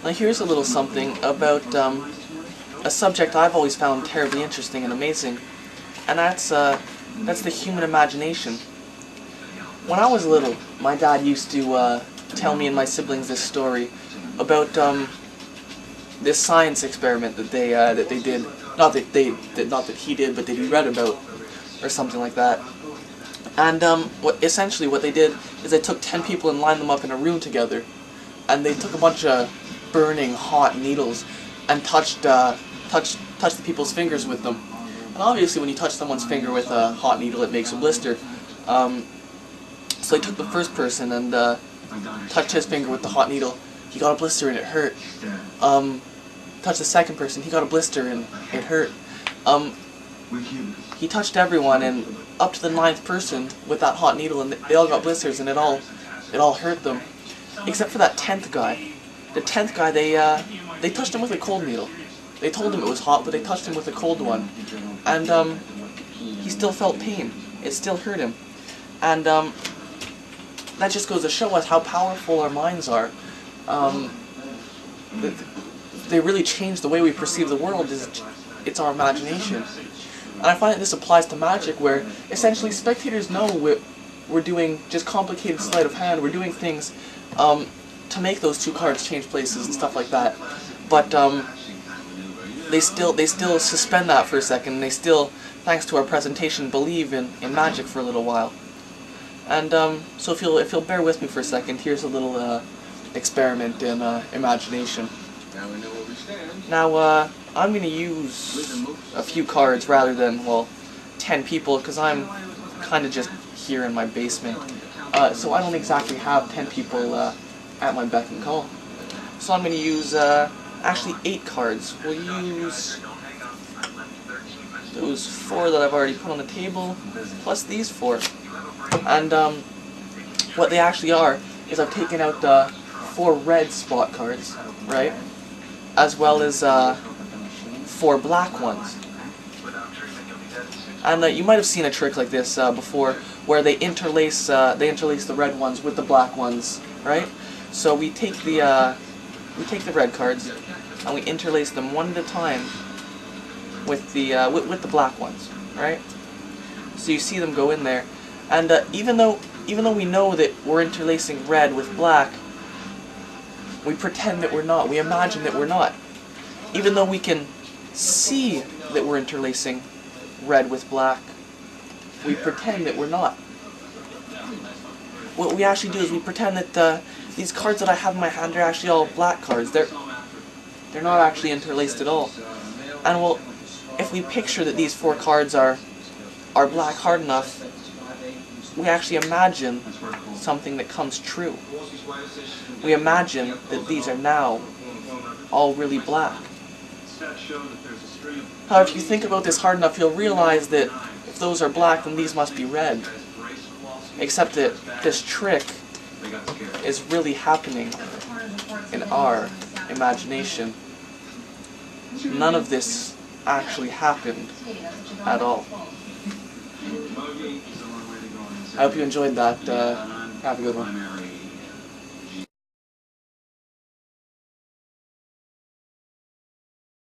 Now here's a little something about a subject I've always found terribly interesting and amazing, and that's the human imagination. When I was little, my dad used to tell me and my siblings this story about this science experiment that they did. Not that he did, but that he read about, or something like that. And essentially what they did is they took 10 people and lined them up in a room together, and they took a bunch of burning hot needles and touched the people's fingers with them. And obviously when you touch someone's finger with a hot needle, it makes a blister. So they took the first person and touched his finger with the hot needle. He got a blister and it hurt. Touched the second person, he got a blister and it hurt. He touched everyone, and up to the 9th person with that hot needle, and they all got blisters, and it all hurt them, except for that 10th guy. The 10th guy, they touched him with a cold needle. They told him it was hot, but they touched him with a cold one, and he still felt pain. It still hurt him, and that just goes to show us how powerful our minds are. They really change the way we perceive the world. It's our imagination. And I find that this applies to magic, where essentially spectators know we're doing just complicated sleight of hand. We're doing things to make those two cards change places and stuff like that. But they still suspend that for a second. And they still, thanks to our presentation, believe in magic for a little while. And so if you'll bear with me for a second, here's a little experiment in imagination. Now we know where we stand. Now, I'm going to use a few cards rather than, well, 10 people, because I'm kind of just here in my basement. So I don't exactly have 10 people at my beck and call. So I'm going to use, actually 8 cards. We'll use those 4 that I've already put on the table, plus these 4. And what they actually are is I've taken out 4 red spot cards, right? As well as 4 black ones. And you might have seen a trick like this before, where they interlace the red ones with the black ones, right? So we take the red cards and we interlace them one at a time with the black ones, right? So you see them go in there, and even though we know that we're interlacing red with black, we pretend that we're not. We imagine that we're not. Even though we can see that we're interlacing red with black, we pretend that we're not. What we actually do is we pretend that these cards that I have in my hand are actually all black cards. They're not actually interlaced at all. And well, if we picture that these 4 cards are black hard enough, we actually imagine something that comes true. We imagine that these are now all really black. However, if you think about this hard enough, you'll realize that if those are black, then these must be red. Except that this trick is really happening in our imagination. None of this actually happened at all. I hope you enjoyed that. Have a good one.